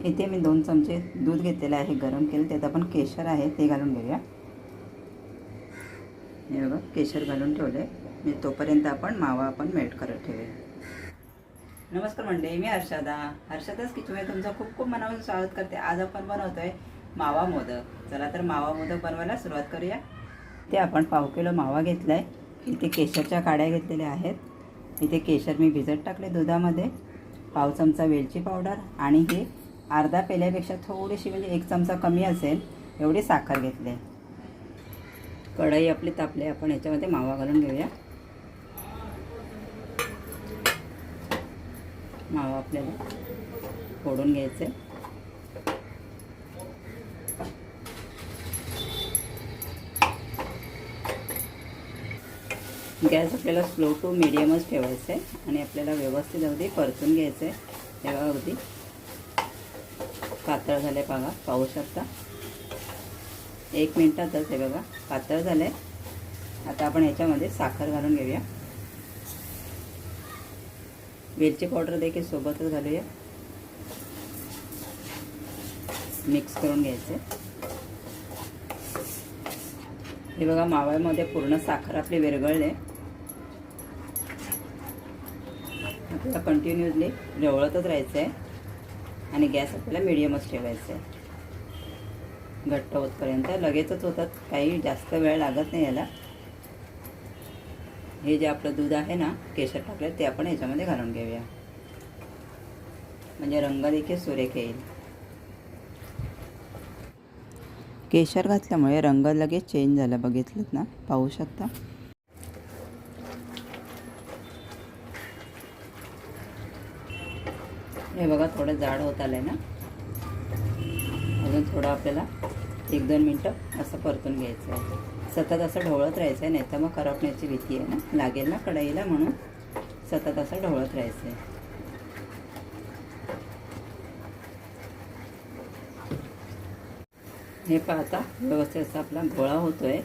इथे मी 2 चमचे दूध घेतलेलं आहे, गरम केलं. त्यात आपण केशर आहे ते घालून घेऊया. हे बघा केशर घालून ठेवले मी. तोपर्यंत आपण मावा मेल्ट करत ठेवूया. नमस्कार मंडळी, मी हर्षदाच किचनमध्ये तुमचं खूप खूप मनापासून स्वागत करते. आज आपण बनवतोय मावा मोदक. चला तर मावा मोदक बनवायला सुरुवात करूया. ते आपण 1/2 किलो मावा घेतलाय. इथे केशरच्या काड्या घेतलेल्या आहेत. इथे केशर मी भिजत टाकले दुधामध्ये. 1/2 चमचा वेलची पावडर आणि हे अर्धा पेल्यापेक्षा थोडीशी म्हणजे 1 चमचा कमी असेल एवढी साखर घेतली. कढई आपली तापली. आपण याच्यामध्ये मावा घालून घेऊया. मावा आपल्याला फोडून घ्यायचे. गॅस आपल्याला स्लो टू मीडियमच ठेवायचं आहे आणि आपल्याला व्यवस्थित अगदी परतून घ्यायचं आहे. तेव्हा अगदी पातळ झाले बघा, पाहू शकता. 1 मिनिटातच हे बघा पातळ झाले. आता आपण याच्यामध्ये साखर घालून घेऊया. वेलची पावडर देखील सोबतच घालूया. मिक्स करून घ्यायचे. हे बघा माव्यामध्ये पूर्ण साखर आपली विरघळले. आपल्याला कंटिन्युअसली ढवळतच राहायचं आहे आणि गॅस आपल्याला मीडियमच ठेवायचा आहे. घट्ट होतपर्यंत लगेचच होतात, काही जास्त वेळ लागत नाही याला. हे जे आपलं दूध आहे ना, केशर टाकले ते आपण याच्यामध्ये घालून घेऊया. म्हणजे रंग देखील सुरेख येईल. केशर घातल्यामुळे रंग लगेच चेंज झाला, बघितलं ना, पाहू शकता. हे बघा थोडं जाड होत आलंय ना. अजून थोडं आपल्याला 1-2 मिनटं असं परतून घ्यायचं आहे. सतत असं ढवळत राहायचं आहे, नाही तर मग करपण्याची भीती आहे ना, लागेल ना कढईला, म्हणून सतत असं ढवळत राहायचं आहे. हे पाहता व्यवस्थित असा आपला गोळा होतोय.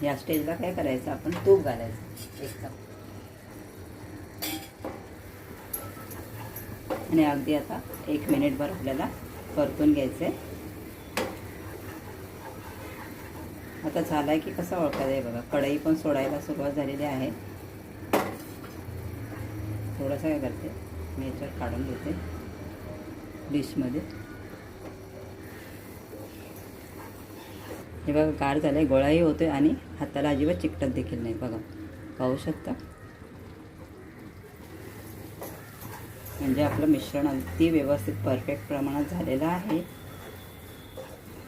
या स्टेजला काय करायचं, आपण तूप घालायचं 1 कप. आणि अगदी आता 1 मिनिटभर आपल्याला परतून घ्यायचं आहे. आता झालाय की कसं ओळखायचं आहे बघा. कढई पण सोडायला सुरुवात झालेली आहे. थोडंसं काय करते मी याच्यावर काढून घेते डिशमध्ये. हे बघा गार झालं आहे, गोळाही होतोय आणि हाताला अजिबात चिकटत देखील नाही. बघा पाहू शकता. म्हणजे आपलं मिश्रण अगदी व्यवस्थित परफेक्ट प्रमाणात झालेलं आहे.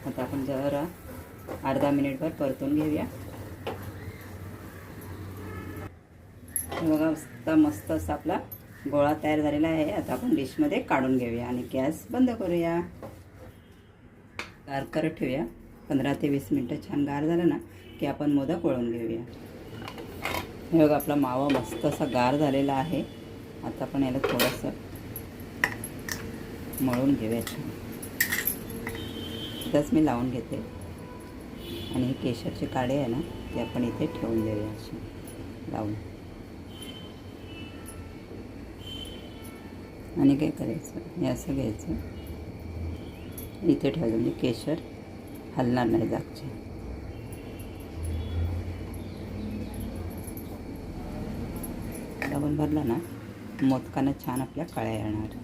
आता आपण जरा अर्धा मिनिटभर परतून घेऊया. बघा आता मस्त असा आपला गोळा तयार झालेला आहे. आता आपण डिशमध्ये काढून घेऊया आणि गॅस बंद करूया. गार करत ठेवूया. 15 ते 20 मिनटं छान गार झालं ना की आपण मोदक वळून घेऊया. हे बघा आपला मावा मस्त असा गार झालेला आहे. आता आपण याला थोडंसं मळून घेऊया. इथंच मी लावून घेते आणि हे केशरचे काडे आहे ना ते आपण इथे ठेवून देऊया असे लावून. आणि काय करायचं, हे असं घ्यायचं, इथे ठेवायचं म्हणजे केशर हलणार नाही जागचे. दाबून भरला ना मोदकांना छान आपल्या कळ्या येणार.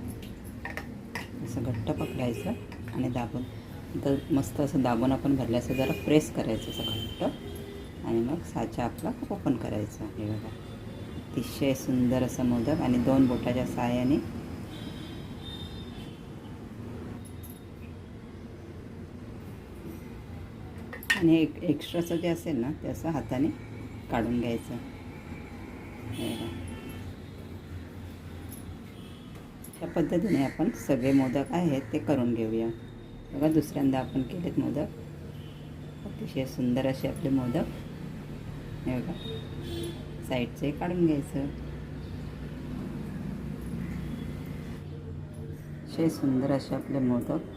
असं घट्ट पकडायचं आणि दाबून तर मस्त असं दाबून आपण भरलं असं जरा प्रेस करायचं असं घट्ट आणि मग साचा आपला ओपन करायचा. हे बघा अतिशय सुंदर असं मोदक आणि 2 बोटाच्या सहाय्याने आणि एक एक्स्ट्राचं जे असेल ना ते असं हाताने काढून घ्यायचं. अशा पद्धतीने आपण सगळे मोदक आहेत ते करून घेऊया. बघा दुसऱ्यांदा आपण केलेत मोदक. अतिशय सुंदर असे आपले मोदक. हे बघा साईडचे काढून घ्यायचं. असे सुंदर असे आपले मोदक.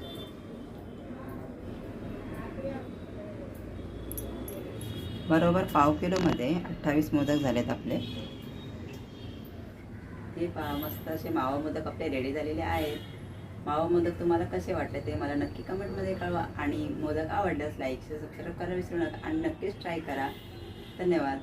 बरोबर 1/2 किलोमध्ये 28 मोदक झालेत आपले. हे पहा मस्त असे मावा मोदक आपले रेडी झालेले आहेत. मावा मोदक तुम्हाला कसे वाटले ते मला नक्की कमेंटमध्ये कळवा आणि मोदक आवडल्यास लाईक सबस्क्राईब करायला विसरू नका आणि नक्कीच ट्राय करा. धन्यवाद.